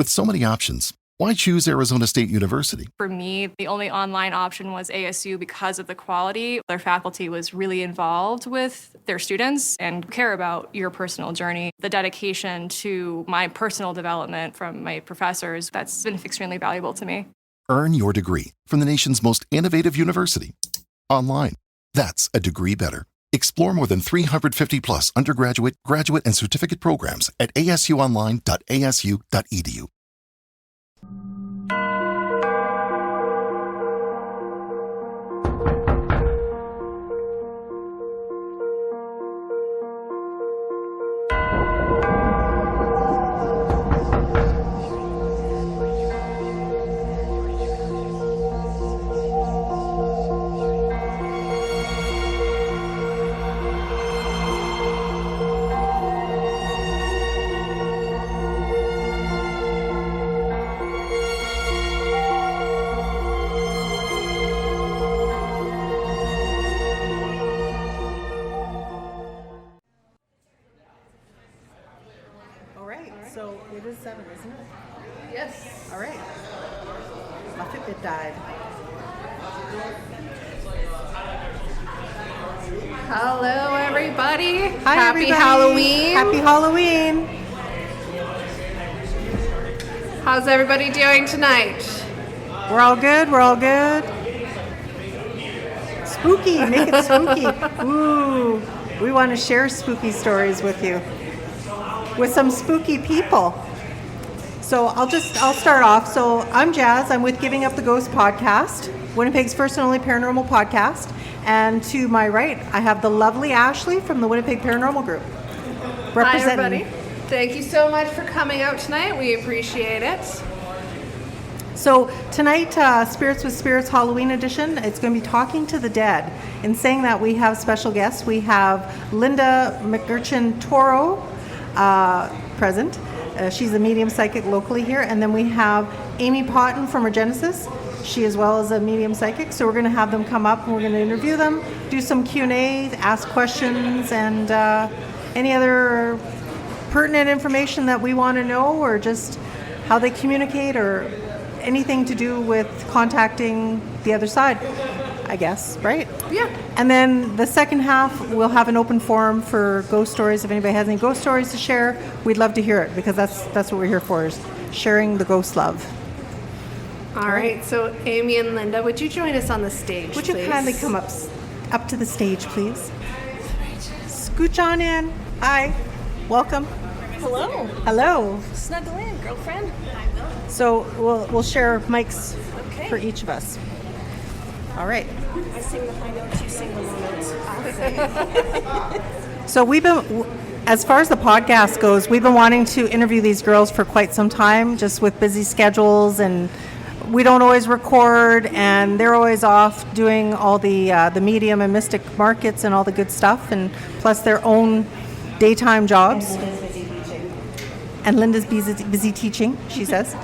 With so many options, why choose Arizona State University? For me, the only online option was ASU because of the quality. Their faculty was really involved with their students and care about your personal journey. The dedication to my personal development from my professors, that's been extremely valuable to me. Earn your degree from the nation's most innovative university. Online. That's a degree better. Explore more than 350 plus undergraduate, graduate, and certificate programs at asuonline.asu.edu. So it is 7, isn't it? Yes. All right. My Fitbit died. Hello, everybody. Hi, Happy everybody. Halloween. Happy Halloween. How's everybody doing tonight? We're all good. We're all good. Spooky. Make it spooky. Ooh. We want to share spooky stories with you. With some spooky people. So I'll start off. So I'm Jas. I'm with Giving Up the Ghost podcast, Winnipeg's first and only paranormal podcast. And to my right, I have the lovely Ashley from the Winnipeg Paranormal Group. Hi, everybody. Thank you so much for coming out tonight. We appreciate it. So tonight, Spirits with Spirits Halloween edition, it's going to be Talking to the Dead. In saying that, we have special guests. We have Lynda McEachern Toro present. She's a medium psychic locally here. And then we have Amy Potten from Regenesis. She as well is a medium psychic. So we're going to have them come up and we're going to interview them, do some Q&A, ask questions, and any other pertinent information that we want to know, or just how they communicate, or anything to do with contacting the other side, I guess, right? Yeah. And then the second half, we'll have an open forum for ghost stories. If anybody has any ghost stories to share, we'd love to hear it, because that's what we're here for, is sharing the ghost love. All right. So Amy and Lynda, would you join us on the stage, Would you please? kindly come up to the stage, please? Scooch on in. Hi. Welcome. Hello. Hello. Snuggle in, girlfriend. I will. So we'll share mics Okay. for each of us. All right. I sing the high notes, you sing the low notes. So we've been, as far as the podcast goes, we've been wanting to interview these girls for quite some time, just with busy schedules, and we don't always record, and they're always off doing all the medium and mystic markets and all the good stuff, and plus their own daytime jobs. And Lynda's busy teaching, she says.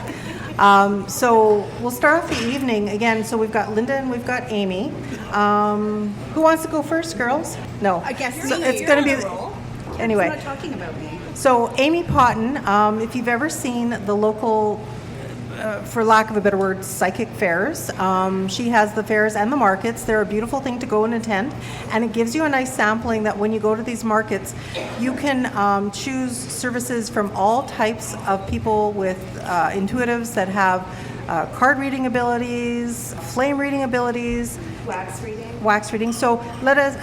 So we'll start off the evening again. So we've got Lynda and we've got Amy. Who wants to go first, girls? No. I guess So me. it's going to be. Anyway. You're not talking about me. So Amy Potten, if you've ever seen the local, for lack of a better word, psychic fairs, she has the fairs and the markets. They're a beautiful thing to go and attend, and it gives you a nice sampling that when you go to these markets, you can choose services from all types of people, with intuitives that have card reading abilities, flame reading abilities, Wax reading. So let us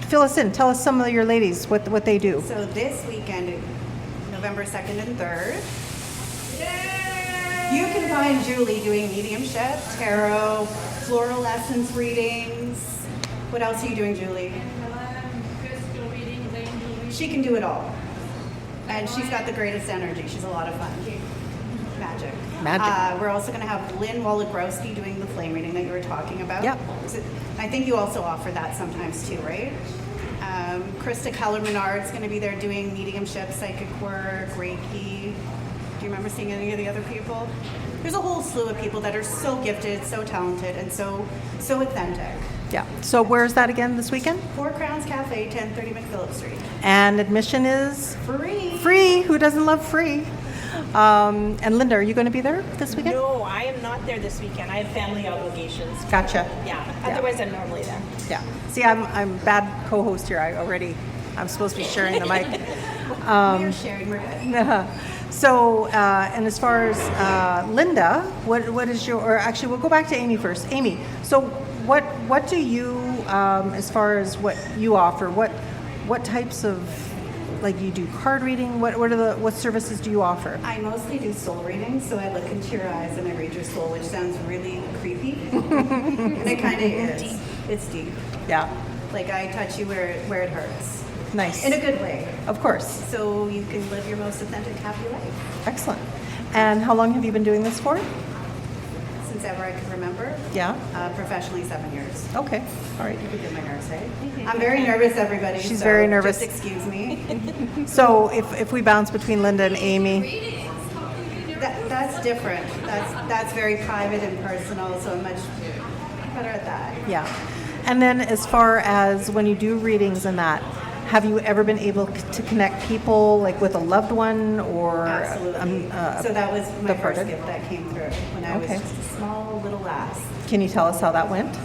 fill us in. Tell us some of your ladies what they do. So this weekend, November 2nd and 3rd, you can find Julie doing mediumship, tarot, floral essence readings. What else are you doing, Julie? Crystal reading, She can do it all. And she's got the greatest energy. She's a lot of fun. Magic. We're also going to have Lynn Woligrowski doing the flame reading that you were talking about. Yep. I think you also offer that sometimes too, right? Krista Keller-Menard's going to be there doing mediumship, psychic work, Reiki. Do you remember seeing any of the other people? There's a whole slew of people that are so gifted, so talented, and so authentic. Yeah. So where's that again this weekend? Four Crowns Cafe, 1030 McPhillip Street. And admission is Free. free. Who doesn't love free? And Lynda, are you going to be there this weekend? No, I am not there this weekend. I have family obligations. Gotcha. Yeah. Otherwise, I'm normally there. Yeah. See, I'm bad co-host here. I'm supposed to be sharing the mic. We're sharing, we're good. So, and as far as Lynda, what is your? Or actually, we'll go back to Amy first. Amy, so what do you, as far as what you offer? What types of, like, you do card reading? What services do you offer? I mostly do soul readings, so I look into your eyes and I read your soul, which sounds really creepy. And it kind of is. Deep. It's deep. Yeah. Like, I touch you where it hurts. Nice. In a good way. Of course. So you can live your most authentic, happy life. Excellent. And how long have you been doing this for? Since ever I can remember. Yeah. Professionally, 7 years. Okay. All right. You could get my nerves, eh? I'm very nervous, everybody. She's so very nervous. Just excuse me. So if we bounce between Lynda and Amy. That's different. That's very private and personal, so I'm much better at that. Yeah. And then as far as when you do readings and that, have you ever been able to connect people, like with a loved one or Absolutely. So that was my first gift that came through when I was just a small little lass. Can you tell us how that went?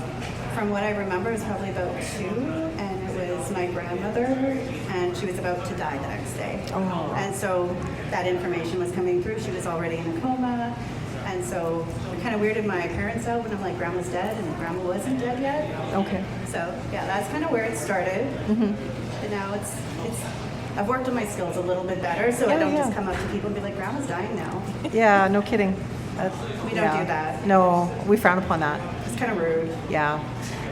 From what I remember, it was probably about 2, and it was my grandmother, and she was about to die the next day. Oh. And so that information was coming through. She was already in a coma, and so it kind of weirded my parents out when I'm like, Grandma's dead, and Grandma wasn't dead yet. Okay. So yeah, that's kind of where it started. And now it's I've worked on my skills a little bit better, so I don't just come up to people and be like, Grandma's dying now. Yeah, no kidding. We don't do that. No, we frown upon that. It's kind of rude. Yeah.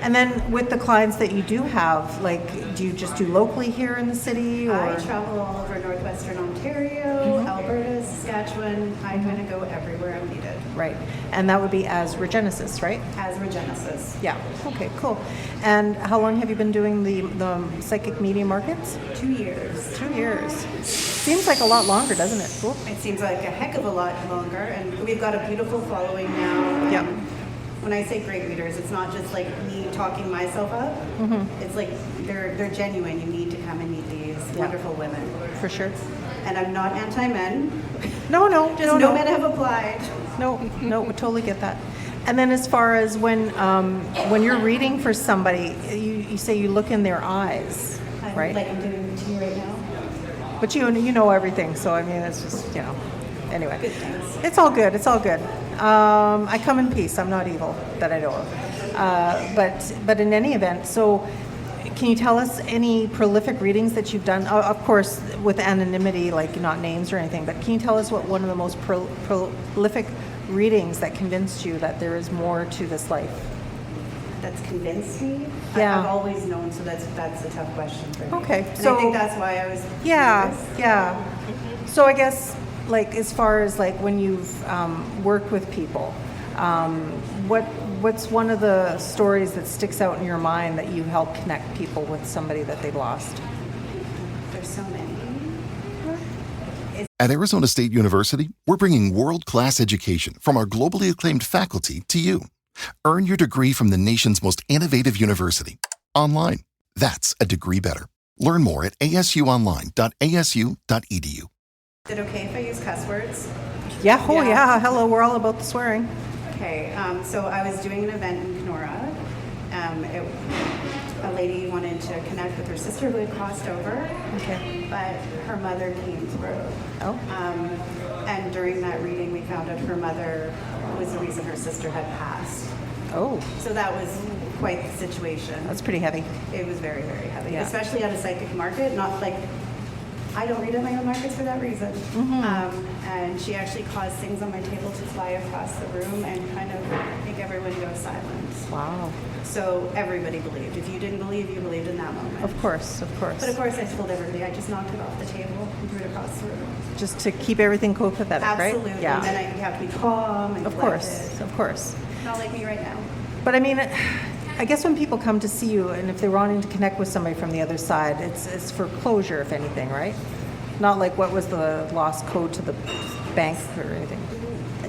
And then with the clients that you do have, like, do you just do locally here in the city? Or? I travel all over northwestern Ontario, Alberta, Saskatchewan. I kind of go everywhere I'm needed. Right. And that would be as Regenesis, right? As Regenesis. Yeah. Okay, cool. And how long have you been doing the psychic medium markets? 2 years. 2 years. Seems like a lot longer, doesn't it? Cool. It seems like a heck of a lot longer, and we've got a beautiful following now. Yep. When I say great readers, it's not just like me talking myself up. It's like they're genuine. You need to come and meet these wonderful women. For sure. And I'm not anti-men. No. Just no men have applied. No, we totally get that. And then as far as when you're reading for somebody, you say you look in their eyes, right? Like I'm doing to you right now. But you know everything, so I mean, it's just, anyway. Good things. It's all good. I come in peace. I'm not evil that I know of. But in any event, so can you tell us any prolific readings that you've done? Of course, with anonymity, like not names or anything, but can you tell us what one of the most prolific readings that convinced you that there is more to this life? That's convinced me. Yeah. I've always known, so that's a tough question for me. Okay, And so I think that's why I was nervous. Yeah. So I guess, like, as far as like when you've worked with people, what's one of the stories that sticks out in your mind that you help connect people with somebody that they've lost? There's so many. At Arizona State University, we're bringing world-class education from our globally acclaimed faculty to you. Earn your degree from the nation's most innovative university. Online. That's a degree better. Learn more at asuonline.asu.edu. Is it okay if I use cuss words? Yeah. Oh, yeah. Hello. We're all about the swearing. Okay. So I was doing an event in Kenora. A lady wanted to connect with her sister who had crossed over. Okay. But her mother came through. Oh. And during that reading, we found out her mother was the reason her sister had passed. Oh. So that was quite the situation. That's pretty heavy. It was very, very heavy, Yeah. especially at a psychic market. Not like, I don't read at my own markets for that reason. And she actually caused things on my table to fly across the room and kind of make everyone go silent. Wow. So everybody believed. If you didn't believe, you believed in that moment. Of course. But of course, I told everybody. I just knocked it off the table and threw it across the room. Just to keep everything copacetic, right? Absolutely. Yeah. And then you have to be calm and Of course. Not like me right now. But I mean, I guess when people come to see you, and if they're wanting to connect with somebody from the other side, it's for closure, if anything, right? Not like what was the lost code to the bank or anything.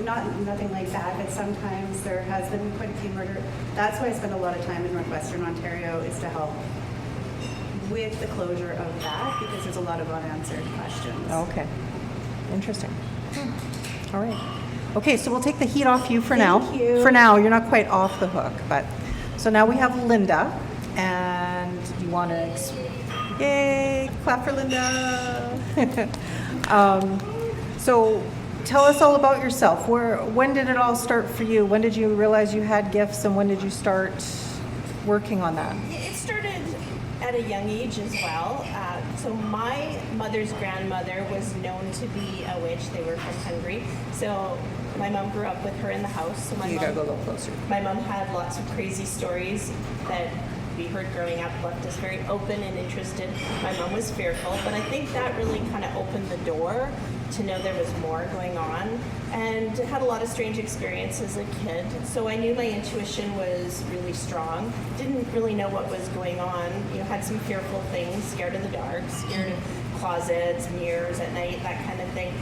Nothing like that, but sometimes there has been quite a few murders. That's why I spend a lot of time in northwestern Ontario, is to help with the closure of that, because there's a lot of unanswered questions. Okay. Interesting. All right. Okay, so we'll take the heat off you for now. Thank you. For now, you're not quite off the hook, but so now we have Lynda, and you want to, yay, clap for Lynda. So tell us all about yourself. When did it all start for you? When did you realize you had gifts, and when did you start working on that? It started at a young age as well. So my mother's grandmother was known to be a witch. They were from Hungary. So my mom grew up with her in the house. So You gotta go a little closer. My mom had lots of crazy stories that we heard growing up, left us very open and interested. My mom was fearful, but I think that really kind of opened the door to know there was more going on, and had a lot of strange experiences as a kid. So I knew my intuition was really strong. Didn't really know what was going on. You know, had some fearful things, scared of the dark, scared of closets, mirrors at night, that kind of thing.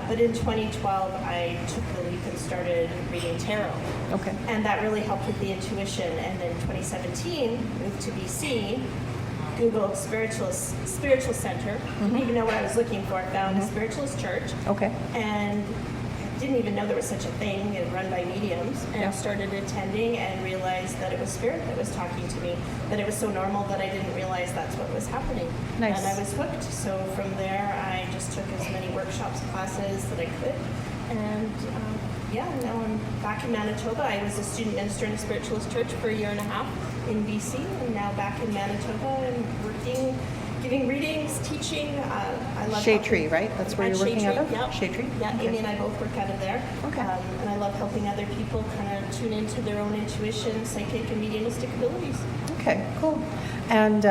But in 2012, I took the leap and started reading tarot. Okay. And that really helped with the intuition. And in 2017, moved to BC, Googled spiritual center. Didn't even know what I was looking for. Found a spiritualist church. Okay. And didn't even know there was such a thing and run by mediums. And Yeah. started attending and realized that it was spirit that was talking to me. That it was so normal that I didn't realize that's what was happening. Nice. And I was hooked. So from there, I just took as many workshops, classes that I could. And now I'm back in Manitoba. I was a student minister in a spiritualist church for a year and a half in BC, and now back in Manitoba and working, giving readings, teaching. I love Shade Tree, right? That's where At you're working Shade out of? Tree, yep. Shade Tree? Yeah, Okay. Amy and I both work out of there. Okay. And I love helping other people kind of tune into their own intuition, psychic, and mediumistic abilities. Okay, cool. And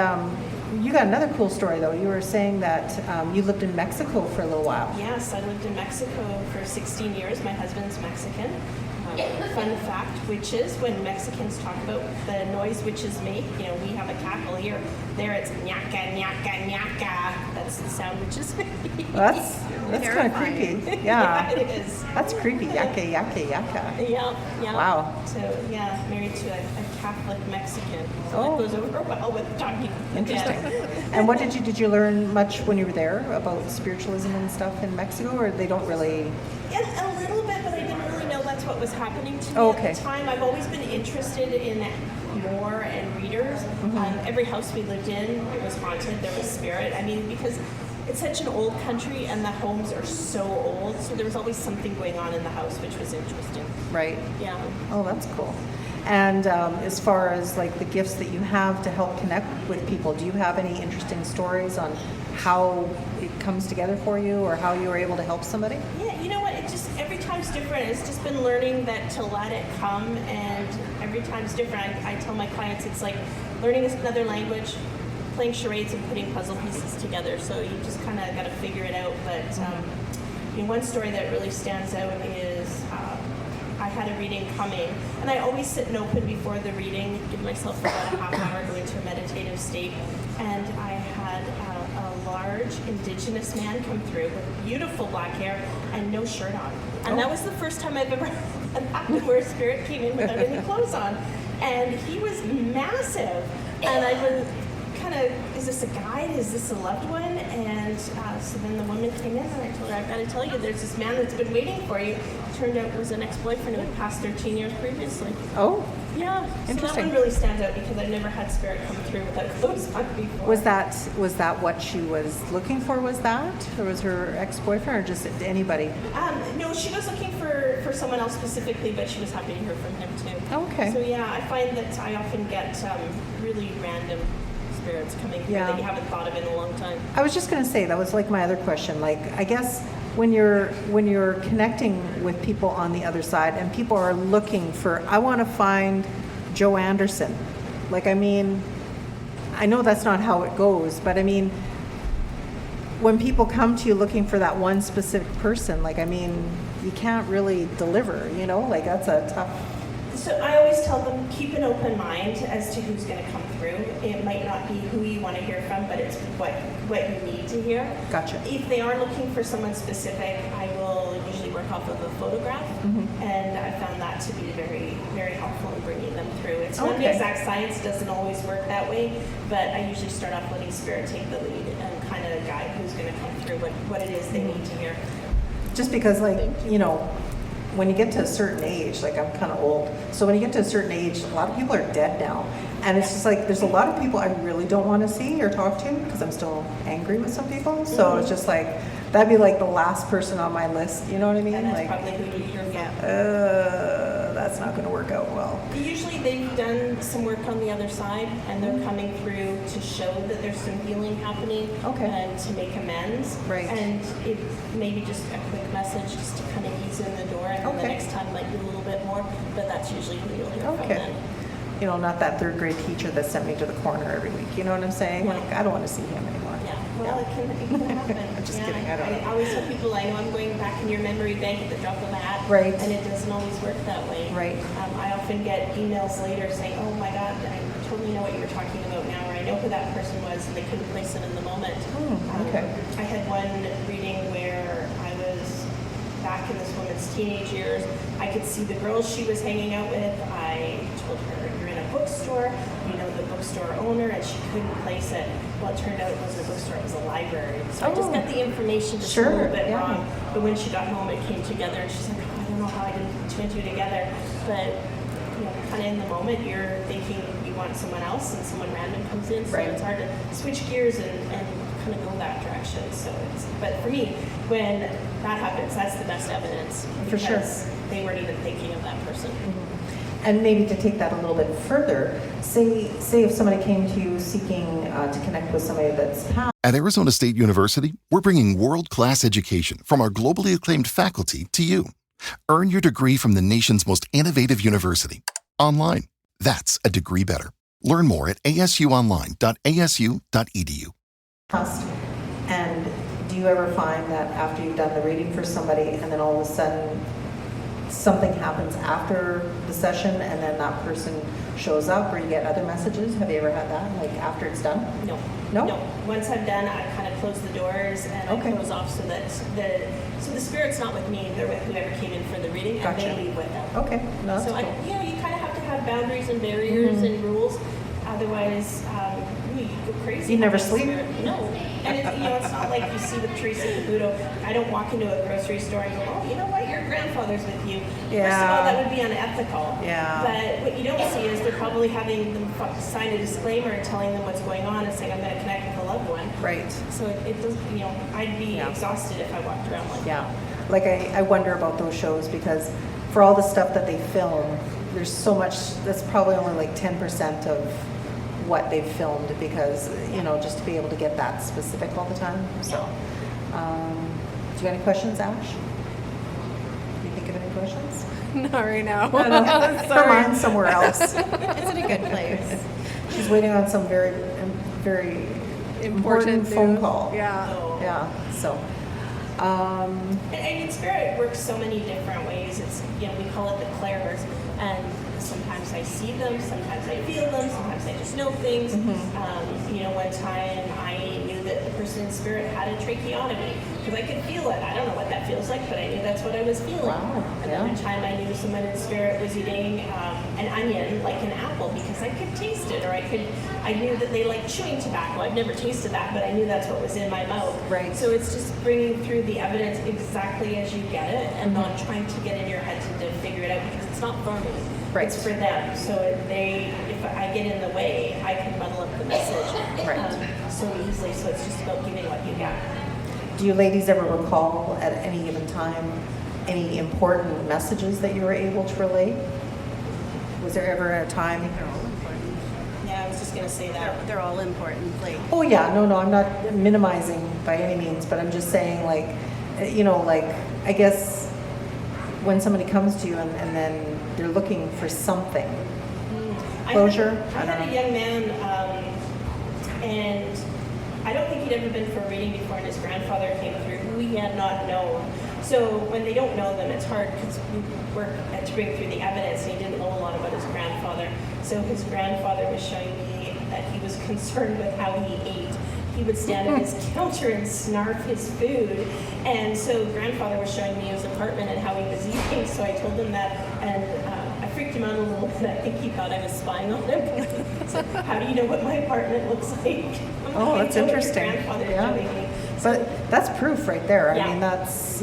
you got another cool story, though. You were saying that you lived in Mexico for a little while. Yes, I lived in Mexico for 16 years. My husband's Mexican. Fun fact, witches, when Mexicans talk about the noise witches make, you know, we have a cackle here. There it's nyaka, nyaka, nyaka. That's the sound witches make. That's kind of creepy. Yeah. It is. That's creepy. Yaka, yaka, yaka. Yeah, yeah. Wow. So, yeah, married to a Catholic Mexican. So Oh. that goes over well with talking. Interesting. Yeah. And what did you learn much when you were there about spiritualism and stuff in Mexico, or they don't really? Yeah, a little bit, but I didn't really know that's what was happening to me Oh, at okay. the time. I've always been interested in more and readers. Every house we lived in, it was haunted. There was spirit. I mean, because it's such an old country and the homes are so old, so there was always something going on in the house, which was interesting. Right. Yeah. Oh, that's cool. And as far as like the gifts that you have to help connect with people, do you have any interesting stories on how it comes together for you, or how you were able to help somebody? Yeah, you know what? It just every time's different. It's just been learning that to let it come, and every time's different. I tell my clients it's like learning another language, playing charades, and putting puzzle pieces together. So you just kind of got to figure it out. But you know, one story that really stands out is I had a reading coming, and I always sit and open before the reading, give myself about a half hour, go into a meditative state, and I had a large indigenous man come through with beautiful black hair and no shirt on. And that was the first time I've ever had happen where a spirit came in without any clothes on. And he was massive. And I was kind of, is this a guide? Is this a loved one? And so then the woman came in and I told her, I've got to tell you, there's this man that's been waiting for you. Turned out it was an ex-boyfriend who had passed 13 years previously. Oh, Yeah, so that Interesting. one really stands out because I've never had spirit come through without clothes on before. was that what she was looking for? Was that, or was her ex-boyfriend, or just anybody? No, she was looking for someone else specifically, but she was happy to hear from him too. Oh, okay. So yeah, I find that I often get really random spirits coming through Yeah. that you haven't thought of in a long time. I was just going to say, that was like my other question. Like, I guess when you're connecting with people on the other side, and people are looking for, I want to find Joe Anderson. Like, I mean, I know that's not how it goes, but I mean, when people come to you looking for that one specific person, like, I mean, you can't really deliver, you know? Like, that's a tough. So I always tell them, keep an open mind as to who's going to come through. It might not be who you want to hear from, but it's what you need to hear. Gotcha. If they are looking for someone specific, I will usually work off of a photograph, and I found that to be very, very helpful in bringing them through. It's not Okay. the exact science, doesn't always work that way, but I usually start off letting spirit take the lead and kind of guide who's going to come through, what it is they need to hear. Just because, like, you know, when you get to a certain age, like I'm kind of old, so when you get to a certain age, a lot of people are dead now. And it's just like, there's a lot of people I really don't want to see or talk to because I'm still angry with some people. So it's just like, that'd be like the last person on my list, you know what I mean? And that's like, probably who you hear from. that's not going to work out well. Usually they've done some work on the other side and they're coming through to show that there's some healing happening and to make amends. Right. And it maybe just a quick message just to kind of ease in the door, and then the next time might be a little bit more, but that's usually who you'll hear from then. You know, not that third grade teacher that sent me to the corner every week. You know what I'm saying? Like, I don't want to see him anymore. Yeah, well, it can happen. I'm just kidding. I don't know. I always tell people, I know I'm going back in your memory bank at the drop of a hat. Right. And it doesn't always work that way. Right. I often get emails later saying, oh my God, I totally know what you were talking about now, or I know who that person was, and they couldn't place it in the moment. Okay. I had one reading where I was back in this woman's teenage years. I could see the girls she was hanging out with. I told her, you're in a bookstore, you know the bookstore owner, and she couldn't place it. Well, it turned out it wasn't a bookstore, it was a library. So I just got the information just a little bit wrong. But when she got home, it came together, and she's like, oh, I don't know how I didn't put two and two together. But you know, kind of in the moment, you're thinking you want someone else, and someone random comes in, so it's hard to switch gears and kind of go that direction. So but for me, when that happens, that's the best evidence. For sure. They weren't even thinking of that person. And maybe to take that a little bit further, say if somebody came to you seeking to connect with somebody that's passed. At Arizona State University, we're bringing world-class education from our globally acclaimed faculty to you. Earn your degree from the nation's most innovative university. Online. That's a degree better. Learn more at asuonline.asu.edu. And do you ever find that after you've done the reading for somebody and then all of a sudden something happens after the session and then that person shows up, or you get other messages? Have you ever had that, like after it's done? No. No? No. Once I'm done, I kind of close the doors and I close off so that the spirit's not with me, they're with whoever came in for the reading, and they leave with them. Okay. No, that's so cool. you kind of have to have boundaries and barriers and rules. Otherwise, you go crazy. You never sleep? No. And it's not like you see with Teresa Caputo. I don't walk into a grocery store and go, oh, you know what, your grandfather's with you. Yeah. First of all, that would be unethical. Yeah. But what you don't see is they're probably having them sign a disclaimer and telling them what's going on and saying, I'm going to connect with a loved one. Right. So it does, I'd be exhausted if I walked around like that. Like I wonder about those shows because for all the stuff that they film, there's so much, that's probably only like 10% of what they've filmed because, just to be able to get that specific all the time. So, do you have any questions, Ash? Do you think of any questions? Not right now. Her mind's somewhere else. It's in a good place. She's waiting on some very, very important phone call. Yeah. Yeah. So. And spirit works so many different ways. It's we call it the clairers, and sometimes I see them, sometimes I feel them, sometimes I just know things. One time I knew that the person in spirit had a tracheotomy because I could feel it. I don't know what that feels like, but I knew that's what I was feeling. Wow. And then one time I knew someone in spirit was eating an onion like an apple because I could taste it, or I knew that they like chewing tobacco. I've never tasted that, but I knew that's what was in my mouth. Right. So it's just bringing through the evidence exactly as you get it, and not trying to get in your head to figure it out because it's not for me. Right. It's for them. So if I get in the way, I can muddle up the message so easily. So it's just about giving what you get. Do you ladies ever recall at any given time any important messages that you were able to relay? Was there ever a time? Yeah, I was just going to say that. They're all important. Like, Oh yeah, no, I'm not minimizing by any means, but I'm just saying I guess when somebody comes to you and then they're looking for something. Closure? I had a young man, and I don't think he'd ever been for a reading before, and his grandfather came through, who he had not known. So when they don't know them, it's hard because we work to bring through the evidence, and he didn't know a lot about his grandfather. So his grandfather was showing me that he was concerned with how he ate. He would stand at his counter and snarf his food. And so grandfather was showing me his apartment and how he was eating. So I told him that, and I freaked him out a little bit. I think he thought I was spying on him. So, how do you know what my apartment looks like? Oh, that's interesting. Grandfather Yeah. showing me. But that's proof right there. I Yeah. mean, that's,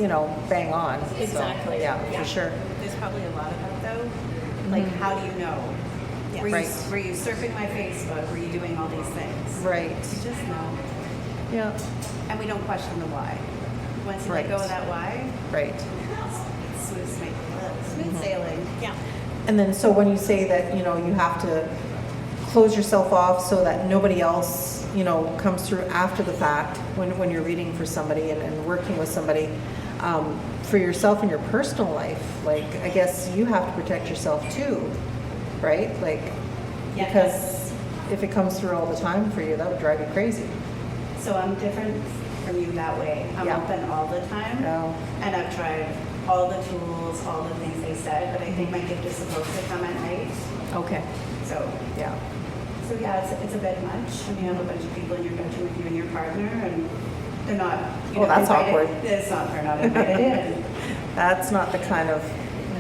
bang on. So, Exactly. yeah, Yeah. for sure. There's probably a lot of that though. Like, how do you know? Yeah. Were, Right. were you surfing my Facebook? Were you doing all these things? Right. You just know. Yeah. And we don't question the why. Once you Right. let go of that why, Right. it's smooth sailing. Yeah. And then, so when you say that, you have to close yourself off so that nobody else, comes through after the fact when you're reading for somebody and working with somebody, for yourself in your personal life, like, I guess you have to protect yourself too, right? Like, Yeah. because if it comes through all the time for you, that would drive you crazy. So I'm different from you that way. I'm Yeah. open all the time. Oh. And I've tried all the tools, all the things they said, but I think my gift is supposed to come at night. Okay. So, Yeah. so yeah, it's a bit much. I mean, you have a bunch of people in your bedroom with you and your partner, and they're not, Oh, that's invited. awkward. They're not invited in. That's not the kind of,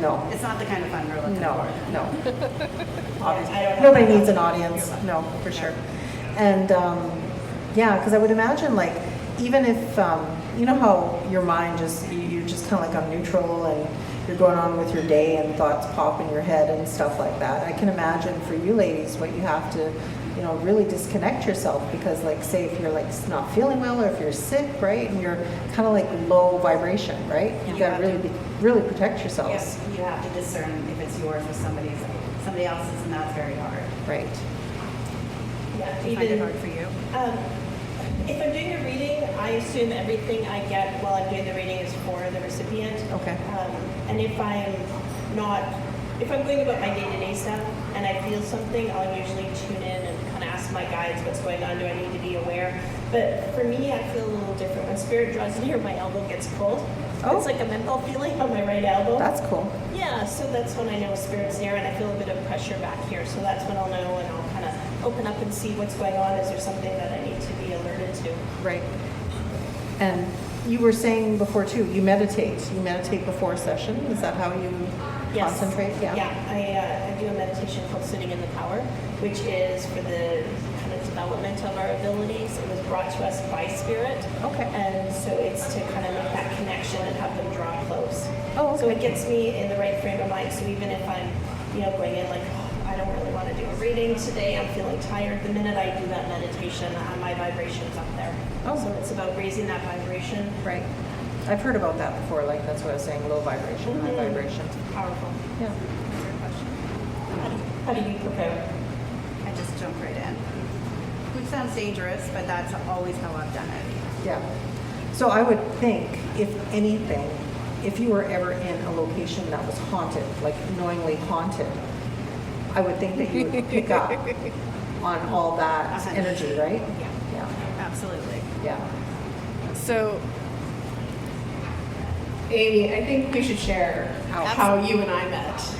no. It's not the kind of fun we're looking No, for. no. Obviously, I don't have nobody that. needs an audience. No, for sure. And yeah, because I would imagine, like, even if you know how your mind you're just kind of like on neutral and you're going on with your day and thoughts pop in your head and stuff like that. I can imagine for you ladies what you have to, really disconnect yourself, because, like, say if you're like not feeling well or if you're sick, right, and you're kind of like low vibration, right? You got to really protect yourselves. Yes, you have to discern if it's yours or somebody else's, and that's very hard. Right. Yeah. Do you find it hard for you? If I'm doing a reading, I assume everything I get while I'm doing the reading is for the recipient. Okay. And if I'm going about my day-to-day stuff and I feel something, I'll usually tune in and kind of ask my guides what's going on. Do I need to be aware? But for me, I feel a little different. When spirit draws near, my elbow gets cold. Oh. It's like a menthol feeling on my right elbow. That's cool. Yeah, so that's when I know spirit's near, and I feel a bit of pressure back here. So that's when I'll know, and I'll kind of open up and see what's going on. Is there something that I need to be alerted to? Right. And you were saying before too, you meditate. You meditate before a session. Is that how you concentrate? Yeah. Yeah, I do a meditation called Sitting in the Power, which is for the kind of development of our abilities. It was brought to us by spirit. Okay. And so it's to kind of make that connection and have them draw close. Oh, okay. So it gets me in the right frame of mind. So even if I'm, going in like, I don't really want to do a reading today, I'm feeling tired, the minute I do that meditation, my vibration's up there. Oh. So it's about raising that vibration. Right. I've heard about that before. Like, that's what I was saying, low vibration, high vibration. Powerful. Yeah. What's your question? How do you prepare? I just jump right in. Which sounds dangerous, but that's always how I've done it. Yeah. So I would think, if anything, if you were ever in a location that was haunted, like knowingly haunted, I would think that you would pick up on all that energy, right? Yeah. Absolutely. Yeah. So, Amy, I think we should share how you and I met.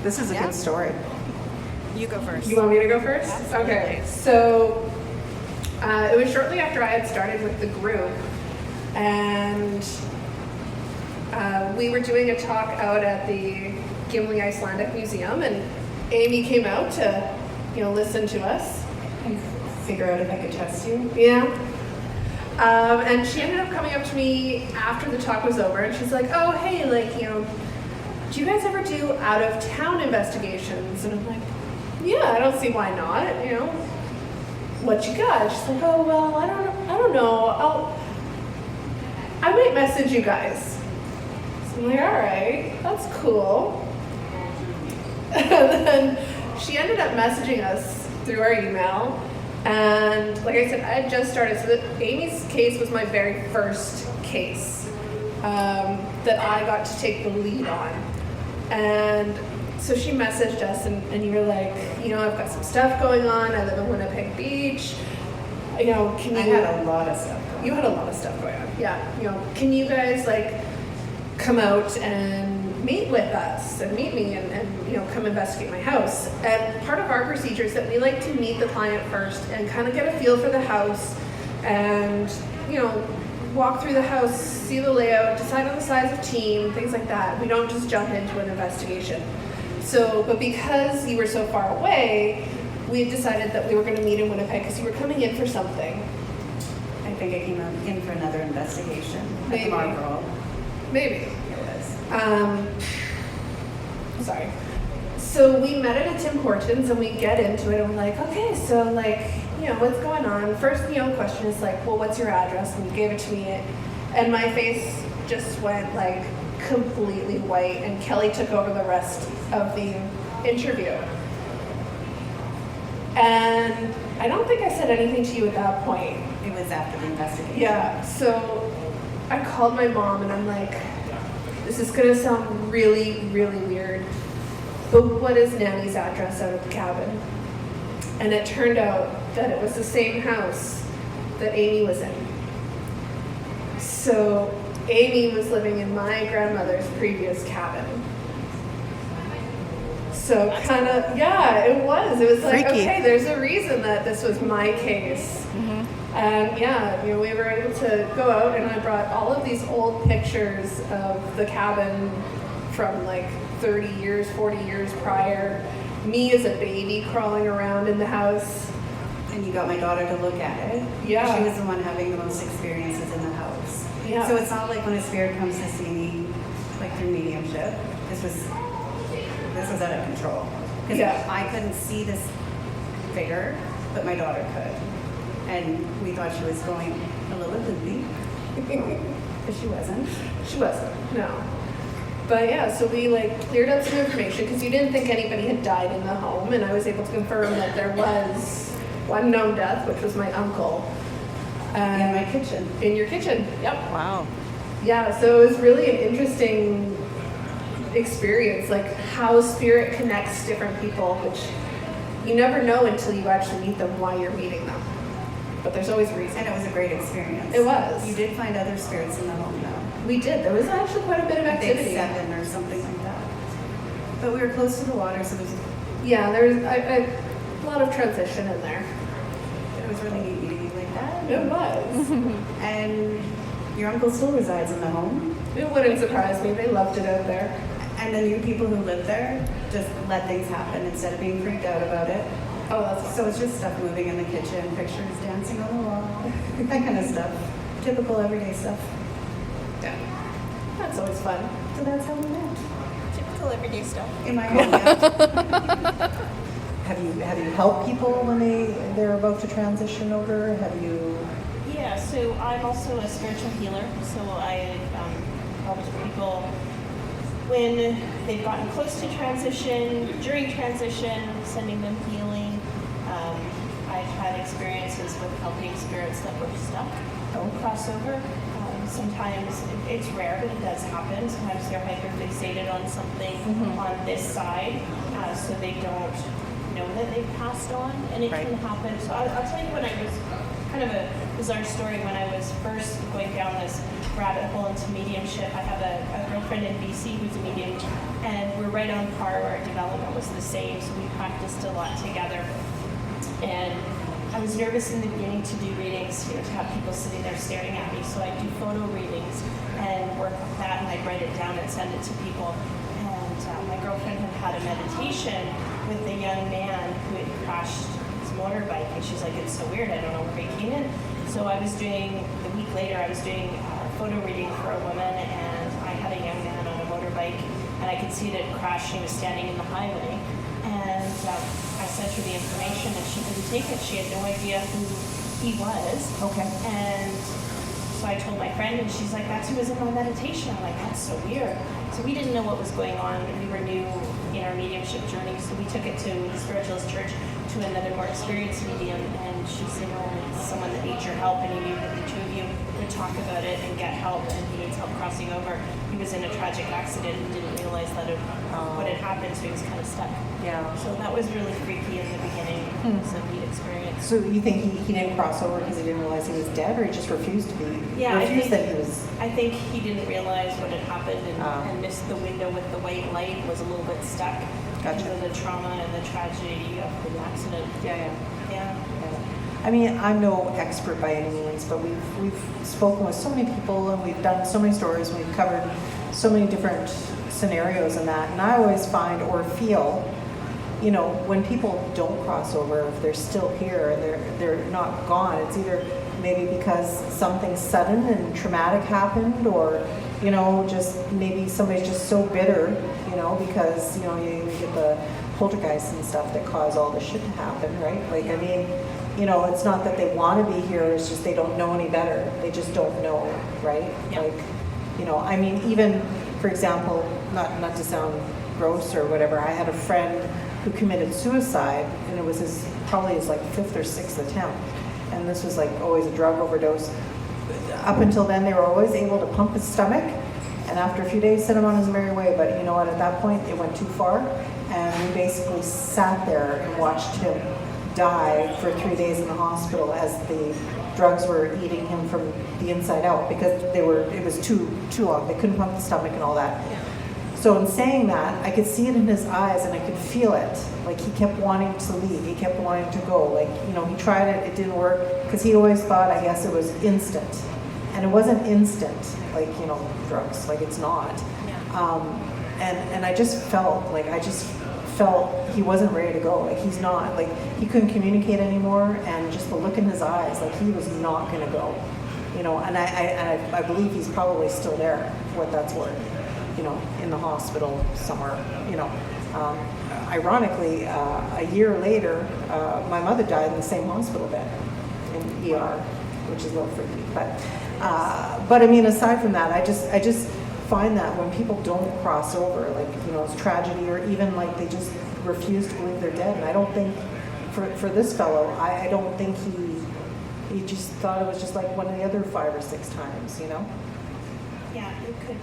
This is a good story. You go first. You want me to go first? Absolutely. Okay. So, it was shortly after I had started with the group, and we were doing a talk out at the Gimli Icelandic Museum, and Amy came out to, listen to us. Figure out if I could trust you. Yeah. And she ended up coming up to me after the talk was over, and she's like, "Oh, hey, do you guys ever do out-of-town investigations?" And I'm like, "Yeah, I don't see why not. What you got?" She's like, "Oh, well, I don't know. I might message you guys." So I'm like, "All right, that's cool." And then she ended up messaging us through our email. And like I said, I had just started. So Amy's case was my very first case that I got to take the lead on. And so she messaged us, and you were like, I've got some stuff going on. I live in Winnipeg Beach. Can you? I had a lot of stuff. You had a lot of stuff going on. Yeah. Can you guys come out and meet with us and meet me and come investigate my house? And part of our procedure is that we like to meet the client first and kind of get a feel for the house and, walk through the house, see the layout, decide on the size of team, things like that. We don't just jump into an investigation. So, but because you were so far away, we had decided that we were going to meet in Winnipeg because you were coming in for something. I think I came in for another investigation at Maybe. the Marlboro. Maybe. It was. Sorry. So we met at a Tim Hortons and we get into it and we're like, okay, so like, you know, what's going on? First, you know, question is like, well, what's your address? And you gave it to me and my face just went like completely white and Kelly took over the rest of the interview. And I don't think I said anything to you at that point. It was after the investigation. Yeah, so I called my mom and I'm like, this is gonna sound really, really weird, but what is Nanny's address out of the cabin? And it turned out that it was the same house that Amy was in. So Amy was living in my grandmother's previous cabin. So kind of, yeah, it was. It was like, Freaky. okay, there's a reason that this was my case. And yeah, you know, we were able to go out and I brought all of these old pictures of the cabin from like 30 years, 40 years prior. Me as a baby crawling around in the house. And you got my daughter to look at it. Yeah. She was the one having the most experiences in the house. Yeah. So it's not like when a spirit comes to see me, like through mediumship. This was out of control. Because Yeah. I couldn't see this figure, but my daughter could. And we thought she was going a little loopy. But she wasn't. She wasn't, no. But yeah, so we like cleared up some information because you didn't think anybody had died in the home, and I was able to confirm that there was one known death, which was my uncle. In my kitchen. In your kitchen, yep. Wow. Yeah, so it was really an interesting experience, like how spirit connects different people, which you never know until you actually meet them why you're meeting them. But there's always a reason. And it was a great experience. It was. You did find other spirits in the home, though. We did. There was actually quite a bit of Big activity. 7 or something like that. But we were close to the water, so Yeah, there was a lot of transition in there. it was really neat meeting you like that. It was. And your uncle still resides in the home. It wouldn't surprise me. They loved it out there. And the new people who live there just let things happen instead of being freaked out about it. Oh, that's awesome. So it's just stuff moving in the kitchen, pictures dancing on the wall, that kind of stuff. Typical everyday stuff. Yeah. That's always fun. So that's how we met. Typical everyday stuff. In my home, yeah. Have you helped people when they're about to transition over? Have you? Yeah, so I'm also a spiritual healer. So I help people when they've gotten close to transition, during transition, sending them healing. I've had experiences with helping spirits that were stuck crossover. Sometimes it's rare, but it does happen. Sometimes they're hyperfixated on something on this side, so they don't know that they've passed on, and it can happen. So I'll tell you when I was kind of a bizarre story when I was first going down this rabbit hole into mediumship. I have a girlfriend in BC who's a medium, and we're right on par. Our development was the same, so we practiced a lot together. And I was nervous in the beginning to do readings, to have people sitting there staring at me. So I do photo readings and work with that, and I'd write it down and send it to people. And my girlfriend had a meditation with a young man who had crashed his motorbike, and she's like, it's so weird, I don't know where he came in. So I was doing, the week later, I was doing a photo reading for a woman, and I had a young man on a motorbike, and I could see that it crashed. He was standing in the highway, and I sent her the information, and she couldn't take it. She had no idea who he was. Okay. And so I told my friend, and she's like, that's who was in my meditation. I'm like, that's so weird. So we didn't know what was going on. We were new in our mediumship journey, so we took it to the Spiritualist Church, to another more experienced medium, and she said, well, it's someone that needs your help, and you knew that the two of you would talk about it and get help, and he needs help crossing over. He was in a tragic accident and didn't realize that what had happened, so he was kind of stuck. Yeah. So that was really freaky in the beginning. It was a neat experience. So you think he didn't cross over because he didn't realize he was dead, or he just refused to be? Yeah, refused that he was. I think he didn't realize what had happened and missed the window with the white light, was a little bit stuck because of the trauma and the tragedy of the accident. Yeah. Yeah. I mean, I'm no expert by any means, but we've spoken with so many people, and we've done so many stories, and we've covered so many different scenarios in that. And I always find or feel, when people don't cross over, if they're still here and they're not gone, it's either maybe because something sudden and traumatic happened, or, you know, just maybe somebody's just so bitter, you know, because, you know, you get the poltergeists and stuff that cause all this shit to happen, right? Like, I mean, you know, it's not that they want to be here, it's just they don't know any better. They just don't know, right? Yeah. Like, you know, I mean, even, for example, not to sound gross or whatever, I had a friend who committed suicide, and it was probably his like 5th or 6th attempt. And this was like always a drug overdose. Up until then, they were always able to pump his stomach, and after a few days, sent him on his merry way. But you know what, at that point, it went too far, and we basically sat there and watched him die for 3 days in the hospital as the drugs were eating him from the inside out, because it was too long. They couldn't pump the stomach and all that. So in saying that, I could see it in his eyes and I could feel it. Like, he kept wanting to leave. He kept wanting to go. Like, you know, he tried it, it didn't work, because he always thought, I guess, it was instant. And it wasn't instant, like, you know, drugs. Like, it's not. And I just felt he wasn't ready to go. Like, he's not. Like, he couldn't communicate anymore, and just the look in his eyes, like, he was not going to go. You know, and I believe he's probably still there, for what that's worth. You know, in the hospital somewhere, you know. Ironically, a year later, my mother died in the same hospital bed in ER, which is a little freaky. But I mean, aside from that, I just find that when people don't cross over, like, you know, it's tragedy, or even like they just refuse to believe they're dead. And I don't think, for this fellow, I don't think he just thought it was just like one of the other 5 or 6 times, you know. Yeah, it could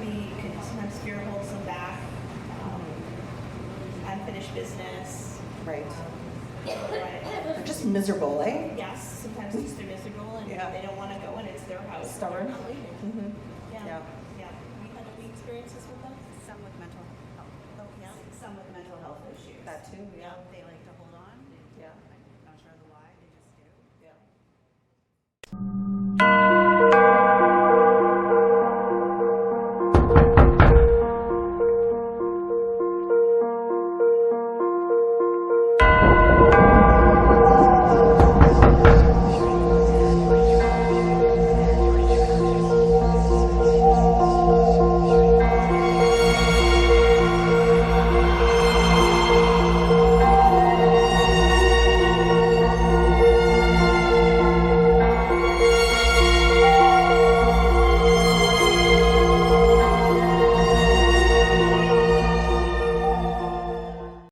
sometimes fear holds them back. Unfinished business. Right. Right. They're just miserable, eh? Yes, sometimes it's they're miserable and they don't want to go, and it's their house. Stubborn. They're not leaving. Mm-hmm. Yeah. We had any experiences with them? Some with mental health. Oh, yeah. Some with mental health issues. That too, yeah. They like to